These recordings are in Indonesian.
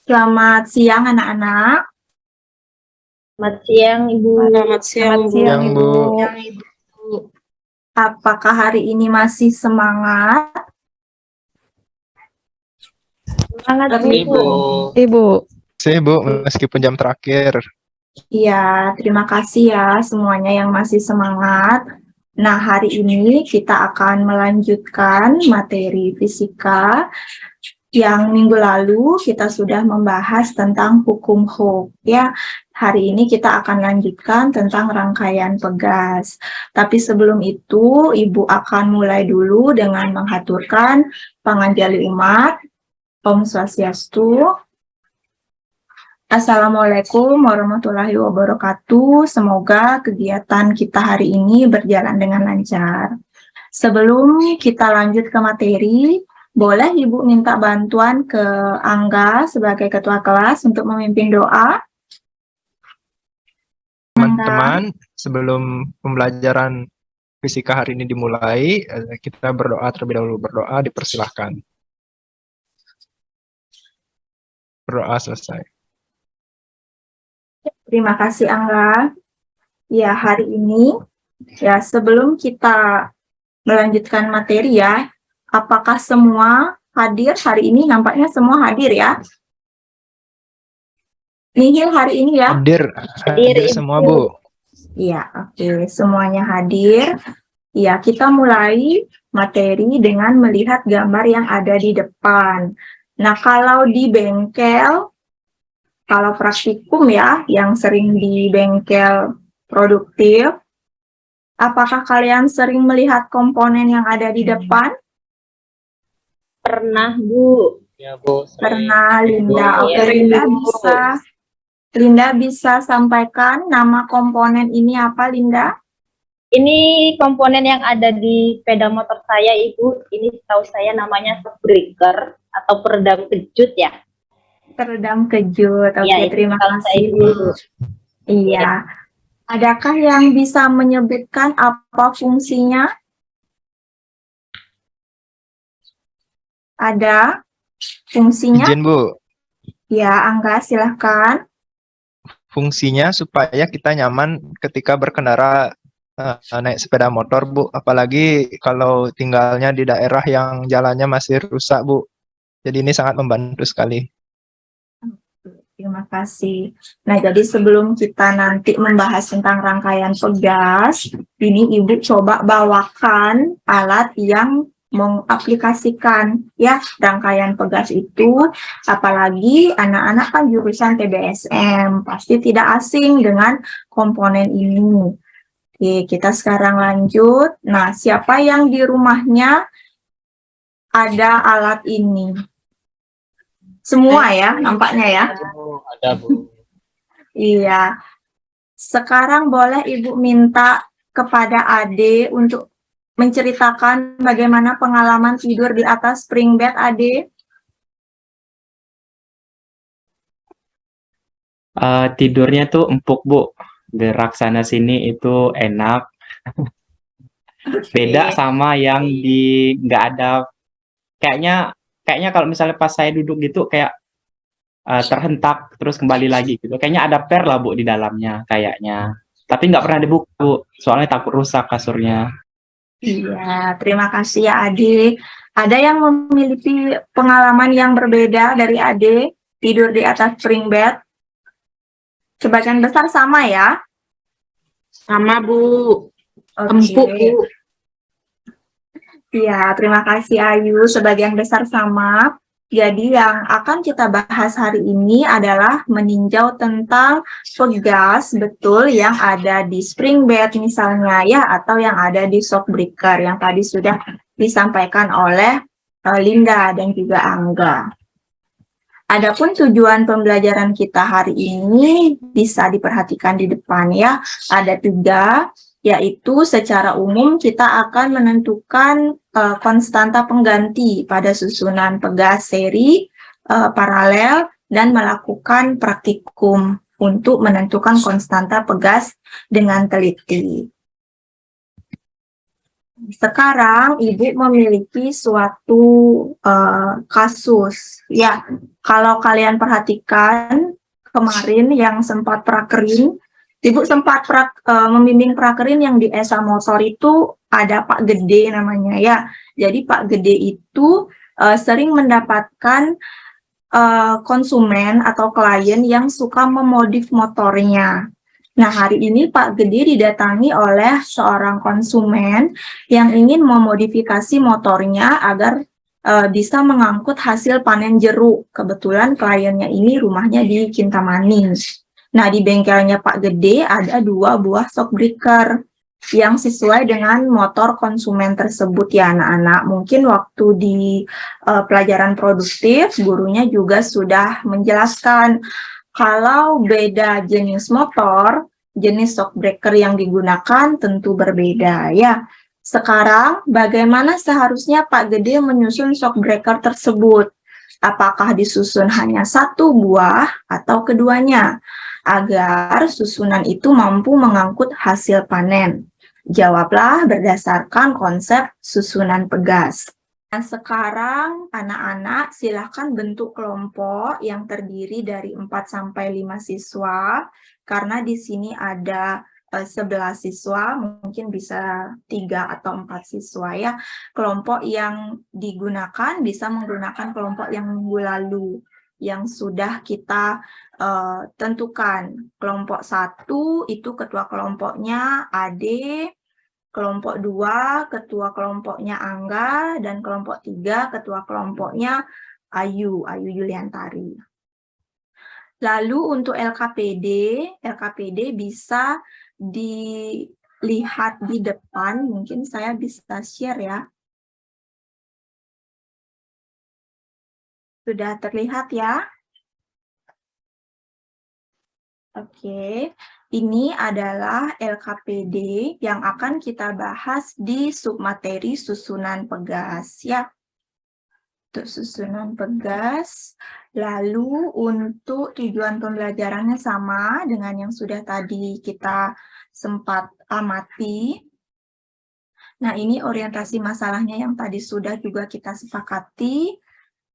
Selamat siang anak-anak. Selamat siang, Ibu. Selamat siang, Bu. siang, Bu. Ibu. Apakah hari ini masih semangat? Semangat, Bu. Ibu. Sih Bu, meskipun jam terakhir. Iya, terima kasih ya semuanya yang masih semangat. Nah, hari ini kita akan melanjutkan materi fisika. Yang minggu lalu kita sudah membahas tentang hukum Hooke ya. Hari ini kita akan lanjutkan tentang rangkaian pegas. Tapi sebelum itu, Ibu akan mulai dulu dengan menghaturkan panganjali umat. Om Swastiastu. Assalamualaikum warahmatullahi wabarakatuh. Semoga kegiatan kita hari ini berjalan dengan lancar. Sebelum kita lanjut ke materi, boleh Ibu minta bantuan ke Angga sebagai ketua kelas untuk memimpin doa? Teman-teman, sebelum pembelajaran fisika hari ini dimulai, kita berdoa terlebih dahulu. Berdoa dipersilahkan. Berdoa selesai. Terima kasih Angga. Ya, hari ini, ya sebelum kita melanjutkan materi ya, apakah semua hadir hari ini? Nampaknya semua hadir ya? Nihil hari ini ya? Hadir semua Bu. Iya, oke. Semuanya hadir. Ya, kita mulai materi dengan melihat gambar yang ada di depan. Nah, kalau di bengkel, kalau praktikum ya, yang sering di bengkel produktif, apakah kalian sering melihat komponen yang ada di depan? Pernah, Bu. Ya Bu. Pernah, Linda. Oke, Iya, Linda bisa sampaikan nama komponen ini apa, Linda? Ini komponen yang ada di sepeda motor saya, Ibu. Ini setahu saya namanya shockbreaker atau peredam kejut ya. Peredam kejut. Oke, Ya, terima kasih. Ibu. Iya. Adakah yang bisa menyebutkan apa fungsinya? Ada fungsinya? Izin Bu. Ya, Angga, silahkan. Fungsinya supaya kita nyaman ketika berkendara naik sepeda motor Bu. Apalagi kalau tinggalnya di daerah yang jalannya masih rusak Bu. Jadi ini sangat membantu sekali. Terima kasih. Nah, jadi sebelum kita nanti membahas tentang rangkaian pegas, ini Ibu coba bawakan alat yang mengaplikasikan ya rangkaian pegas itu, apalagi anak-anak kan jurusan TBSM, pasti tidak asing dengan komponen ini. Oke, kita sekarang lanjut. Nah, siapa yang di rumahnya ada alat ini? Semua ya, nampaknya ya. Ada Bu. Iya. Sekarang boleh Ibu minta kepada Ade untuk menceritakan bagaimana pengalaman tidur di atas spring bed, Ade. Tidurnya tuh empuk Bu, gerak sana sini itu enak. Beda sama yang di nggak ada. Kayaknya kalau misalnya pas saya duduk gitu kayak terhentak terus kembali lagi gitu. Kayaknya ada per lah Bu di dalamnya kayaknya. Tapi nggak pernah dibuka Bu, soalnya takut rusak kasurnya. Iya, terima kasih ya Ade. Ada yang memiliki pengalaman yang berbeda dari Ade tidur di atas spring bed? Sebagian besar sama ya? Sama, Bu. Empuk, Bu. Iya, terima kasih Ayu. Sebagian besar sama. Jadi yang akan kita bahas hari ini adalah meninjau tentang pegas betul yang ada di spring bed misalnya ya, atau yang ada di shockbreaker yang tadi sudah disampaikan oleh Linda dan juga Angga. Adapun tujuan pembelajaran kita hari ini bisa diperhatikan di depan ya. Ada 3, yaitu secara umum kita akan menentukan konstanta pengganti pada susunan pegas seri, paralel, dan melakukan praktikum untuk menentukan konstanta pegas dengan teliti. Sekarang Ibu memiliki suatu kasus. Ya, kalau kalian perhatikan kemarin yang sempat prakerin, Ibu sempat membimbing prakerin yang di Esa Motor itu ada Pak Gede namanya ya. Jadi Pak Gede itu sering mendapatkan konsumen atau klien yang suka memodif motornya. Nah, hari ini Pak Gede didatangi oleh seorang konsumen yang ingin memodifikasi motornya agar bisa mengangkut hasil panen jeruk. Kebetulan kliennya ini rumahnya di Kintamani. Nah, di bengkelnya Pak Gede ada 2 buah shockbreaker yang sesuai dengan motor konsumen tersebut ya anak-anak. Mungkin waktu di pelajaran produktif, gurunya juga sudah menjelaskan kalau beda jenis motor, jenis shockbreaker yang digunakan tentu berbeda ya. Sekarang bagaimana seharusnya Pak Gede menyusun shockbreaker tersebut? Apakah disusun hanya 1 buah atau keduanya? Agar susunan itu mampu mengangkut hasil panen. Jawablah berdasarkan konsep susunan pegas. Nah, sekarang anak-anak silahkan bentuk kelompok yang terdiri dari 4-5 siswa, karena di sini ada 11 siswa, mungkin bisa 3 atau 4 siswa ya. Kelompok yang digunakan bisa menggunakan kelompok yang minggu lalu, yang sudah kita tentukan. Kelompok 1 itu ketua kelompoknya Ade, kelompok 2 ketua kelompoknya Angga, dan kelompok 3 ketua kelompoknya Ayu Yuliantari. Lalu untuk LKPD bisa dilihat di depan, mungkin saya bisa share ya. Sudah terlihat ya? Oke, ini adalah LKPD yang akan kita bahas di submateri susunan pegas ya. Untuk susunan pegas, lalu untuk tujuan pembelajarannya sama dengan yang sudah tadi kita sempat amati. Nah, ini orientasi masalahnya yang tadi sudah juga kita sepakati.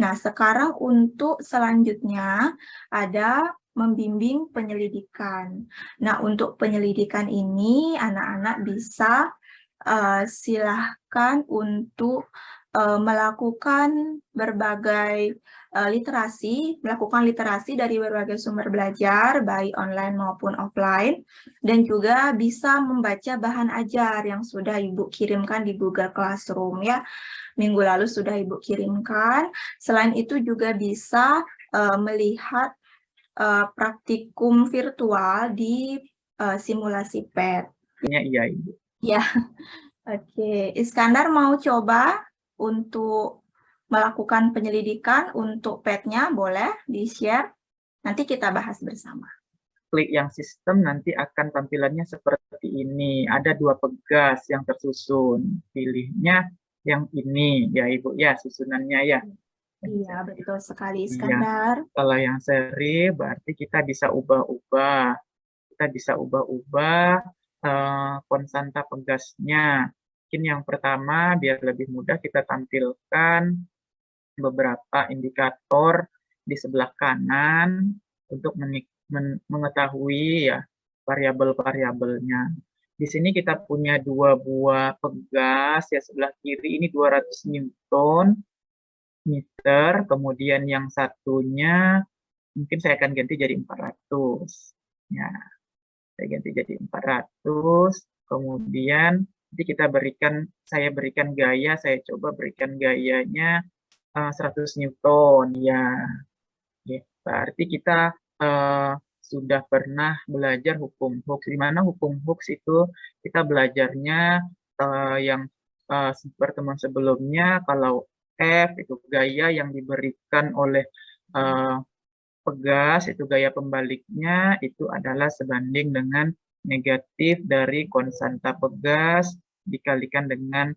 Nah, sekarang untuk selanjutnya ada membimbing penyelidikan. Nah, untuk penyelidikan ini anak-anak bisa silahkan untuk melakukan berbagai melakukan literasi dari berbagai sumber belajar, baik online maupun offline, dan juga bisa membaca bahan ajar yang sudah Ibu kirimkan di Google Classroom ya. Minggu lalu sudah Ibu kirimkan. Selain itu juga bisa melihat praktikum virtual di simulasi PET. Iya, Ibu. Ya, oke. Iskandar mau coba untuk melakukan penyelidikan untuk PET-nya, boleh di-share. Nanti kita bahas bersama. Klik yang sistem, nanti akan tampilannya seperti ini. Ada 2 pegas yang tersusun. Pilihnya yang ini, ya Ibu, ya susunannya ya. Iya, betul sekali, Iskandar. Kalau yang seri berarti kita bisa ubah-ubah. Kita bisa ubah-ubah konstanta pegasnya. Mungkin yang pertama, biar lebih mudah, kita tampilkan beberapa indikator di sebelah kanan untuk mengetahui ya variabel-variabelnya. Di sini kita punya 2 buah pegas, ya sebelah kiri ini 200 Newton meter, kemudian yang satunya mungkin saya akan ganti jadi 400. Ya, saya ganti jadi 400, kemudian nanti saya berikan gaya, saya coba berikan gayanya 100 Newton. Ya, berarti kita sudah pernah belajar hukum Hooke, di mana hukum Hooke itu kita belajarnya yang pertemuan sebelumnya, kalau F itu gaya yang diberikan oleh pegas, itu gaya pembaliknya itu adalah sebanding dengan negatif dari konstanta pegas dikalikan dengan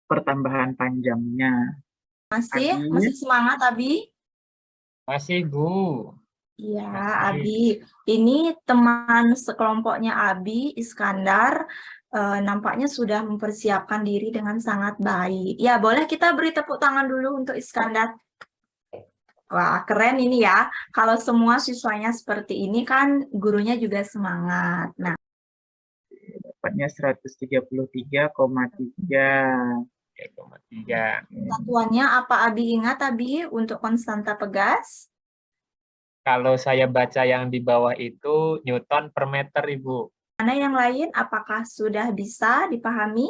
pertambahan panjangnya. Masih semangat, Abi? Masih, Bu. Iya, Abi. Ini teman sekelompoknya Abi, Iskandar, nampaknya sudah mempersiapkan diri dengan sangat baik. Ya, boleh kita beri tepuk tangan dulu untuk Iskandar. Wah, keren ini ya. Kalau semua siswanya seperti ini kan gurunya juga semangat. Nah, Dapatnya 133,3. 3,3. satuannya apa Abi ingat Abi untuk konstanta pegas? Kalau saya baca yang di bawah itu Newton per meter, Ibu. Mana yang lain? Apakah sudah bisa dipahami?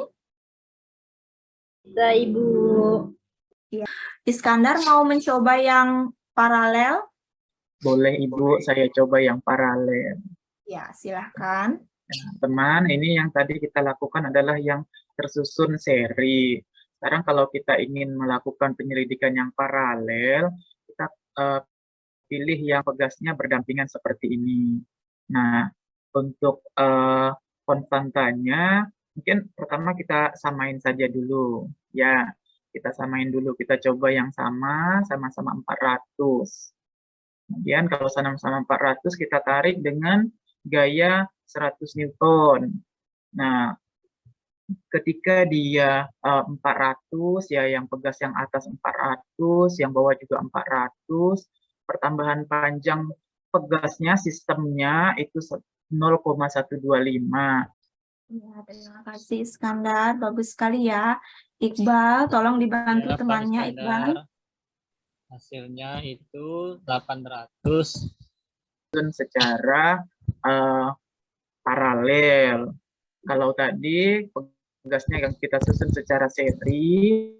Bisa, Ibu. Iskandar mau mencoba yang paralel? Boleh Ibu, saya coba yang paralel. Ya, silahkan. Teman, ini yang tadi kita lakukan adalah yang tersusun seri. Sekarang kalau kita ingin melakukan penyelidikan yang paralel, kita pilih yang pegasnya berdampingan seperti ini. Nah, untuk konstantanya, mungkin pertama kita samain saja dulu. Ya, kita samain dulu. Kita coba yang sama-sama 400. Kemudian kalau sama-sama 400, kita tarik dengan gaya 100 Newton. Nah, ketika dia 400, ya yang pegas yang atas 400, yang bawah juga 400, pertambahan panjang pegasnya, sistemnya itu 0,125. Ya, terima kasih Iskandar. Bagus sekali ya. Iqbal, tolong dibantu Ya, Pak temannya Iqbal. Iskandar. Hasilnya itu 800. Secara paralel. Kalau tadi pegasnya yang kita susun secara seri,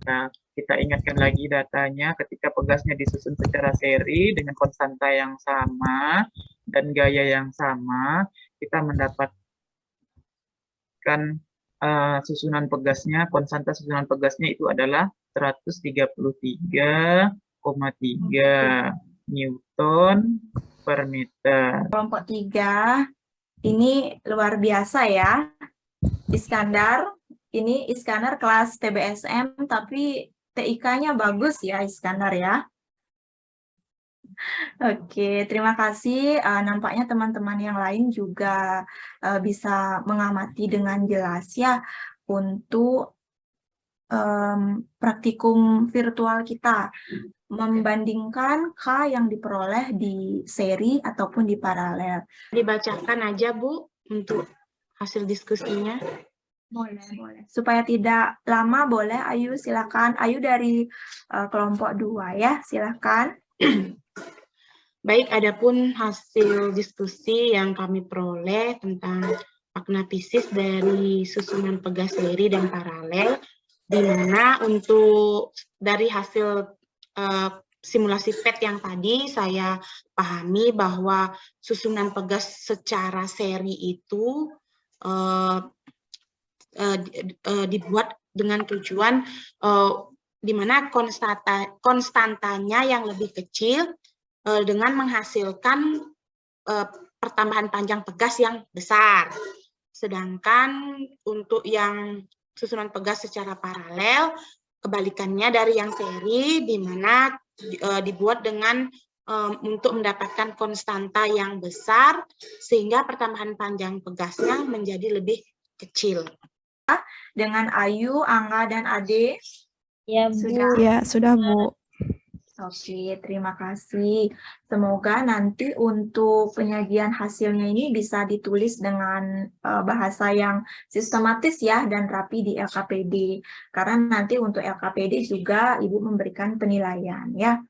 nah kita ingatkan lagi datanya ketika pegasnya disusun secara seri dengan konstanta yang sama dan gaya yang sama, kita mendapatkan susunan pegasnya, konstanta susunan pegasnya itu adalah 133,3 Newton per meter. Kelompok 3, ini luar biasa ya. Iskandar, ini Iskandar kelas TBSM, tapi TIK-nya bagus ya Iskandar ya. Oke, terima kasih. Nampaknya teman-teman yang lain juga bisa mengamati dengan jelas ya untuk praktikum virtual kita, membandingkan K yang diperoleh di seri ataupun di paralel. Dibacakan aja, Bu, untuk hasil diskusinya. Boleh, boleh. Supaya tidak lama, boleh. Ayu, silakan. Ayu dari kelompok 2 ya, silakan. Baik, adapun hasil diskusi yang kami peroleh tentang magnetisис dari susunan pegas seri dan paralel, di mana untuk dari hasil simulasi PET yang tadi saya pahami bahwa susunan pegas secara seri itu dibuat dengan tujuan di mana konstantanya yang lebih kecil dengan menghasilkan pertambahan panjang pegas yang besar. Sedangkan untuk yang susunan pegas secara paralel, kebalikannya dari yang seri, di mana dibuat dengan untuk mendapatkan konstanta yang besar, sehingga pertambahan panjang pegasnya menjadi lebih kecil. Dengan Ayu, Angga, dan Ade. Ya, Bu. Sudah. Ya, sudah, Bu. Oke, terima kasih. Semoga nanti untuk penyajian hasilnya ini bisa ditulis dengan bahasa yang sistematis ya dan rapi di LKPD. Karena nanti untuk LKPD juga Ibu memberikan penilaian ya.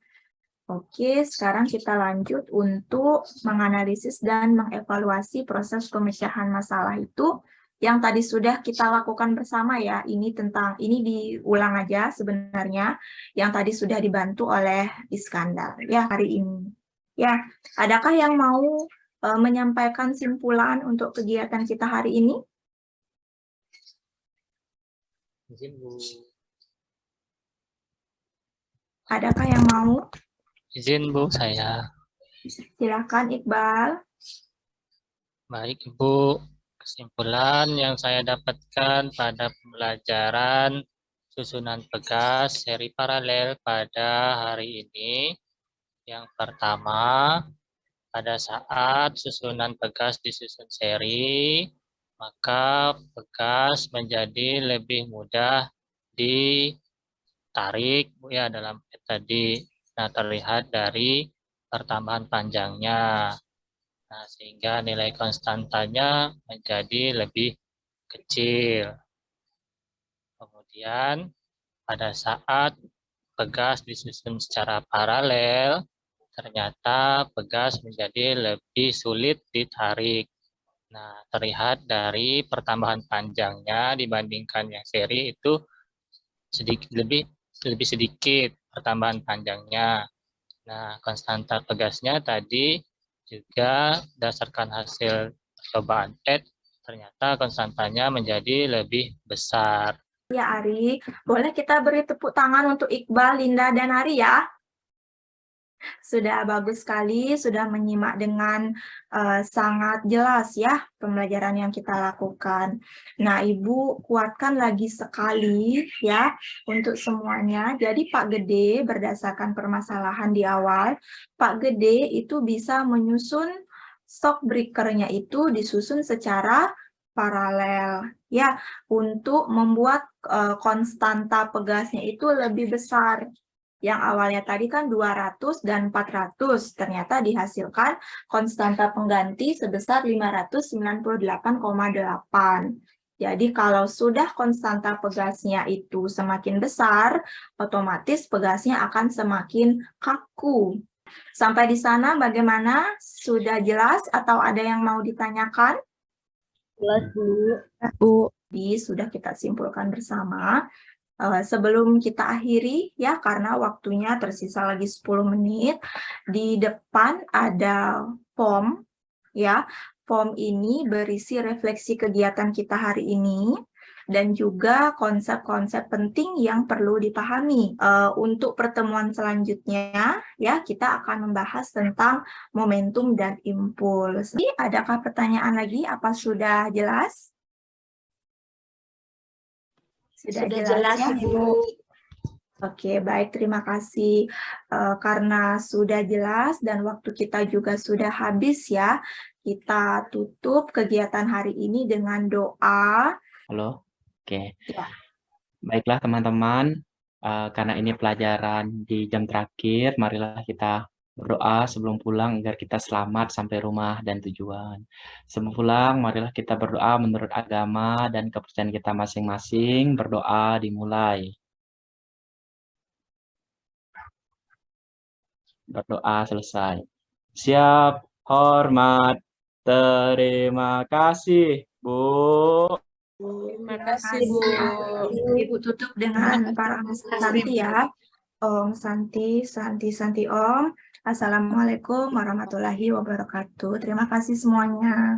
Oke, sekarang kita lanjut untuk menganalisis dan mengevaluasi proses pemecahan masalah itu yang tadi sudah kita lakukan bersama ya. Ini diulang aja sebenarnya yang tadi sudah dibantu oleh Iskandar ya hari ini. Ya, adakah yang mau menyampaikan simpulan untuk kegiatan kita hari ini? Izin, Bu. Adakah yang mau? Izin, Bu, saya. Silakan Iqbal. Baik, Ibu. Kesimpulan yang saya dapatkan pada pembelajaran susunan pegas seri paralel pada hari ini. Yang pertama, pada saat susunan pegas disusun seri, maka pegas menjadi lebih mudah ditarik Bu ya dalam tadi. Nah, terlihat dari pertambahan panjangnya. Nah, sehingga nilai konstantanya menjadi lebih kecil. Kemudian pada saat pegas disusun secara paralel, ternyata pegas menjadi lebih sulit ditarik. Nah, terlihat dari pertambahan panjangnya dibandingkan yang seri itu lebih sedikit pertambahan panjangnya. Nah, konstanta pegasnya tadi juga berdasarkan hasil percobaan TED, ternyata konstantanya menjadi lebih besar. Ya, Ari. Boleh kita beri tepuk tangan untuk Iqbal, Linda, dan Ari ya. Sudah bagus sekali, sudah menyimak dengan sangat jelas ya pembelajaran yang kita lakukan. Nah, Ibu kuatkan lagi sekali ya untuk semuanya. Jadi Pak Gede berdasarkan permasalahan di awal, Pak Gede itu bisa menyusun shock breaker-nya itu disusun secara paralel ya untuk membuat konstanta pegasnya itu lebih besar. Yang awalnya tadi kan 200 dan 400, ternyata dihasilkan konstanta pengganti sebesar 598,8. Jadi kalau sudah konstanta pegasnya itu semakin besar, otomatis pegasnya akan semakin kaku. Sampai di sana bagaimana? Sudah jelas atau ada yang mau ditanyakan? Jelas, Bu. Bu. Jadi sudah kita simpulkan bersama. Sebelum kita akhiri ya karena waktunya tersisa lagi 10 menit, di depan ada form ya. Form ini berisi refleksi kegiatan kita hari ini dan juga konsep-konsep penting yang perlu dipahami. Untuk pertemuan selanjutnya ya kita akan membahas tentang momentum dan impuls. Jadi, adakah pertanyaan lagi? Apa sudah jelas? Sudah jelas ya, Ibu. Oke, baik. Terima kasih. Karena sudah jelas dan waktu kita juga sudah habis ya, kita tutup kegiatan hari ini dengan doa. Halo, oke. Ya. Baiklah teman-teman, karena ini pelajaran di jam terakhir, marilah kita berdoa sebelum pulang agar kita selamat sampai rumah dan tujuan. Sebelum pulang, marilah kita berdoa menurut agama dan kepercayaan kita masing-masing. Berdoa dimulai. Berdoa selesai. Siap, hormat, terima kasih, Bu. Terima kasih, Bu. Ibu tutup dengan para santi ya. Om Santi, Santi, Santi Om. Assalamualaikum warahmatullahi wabarakatuh. Terima kasih semuanya.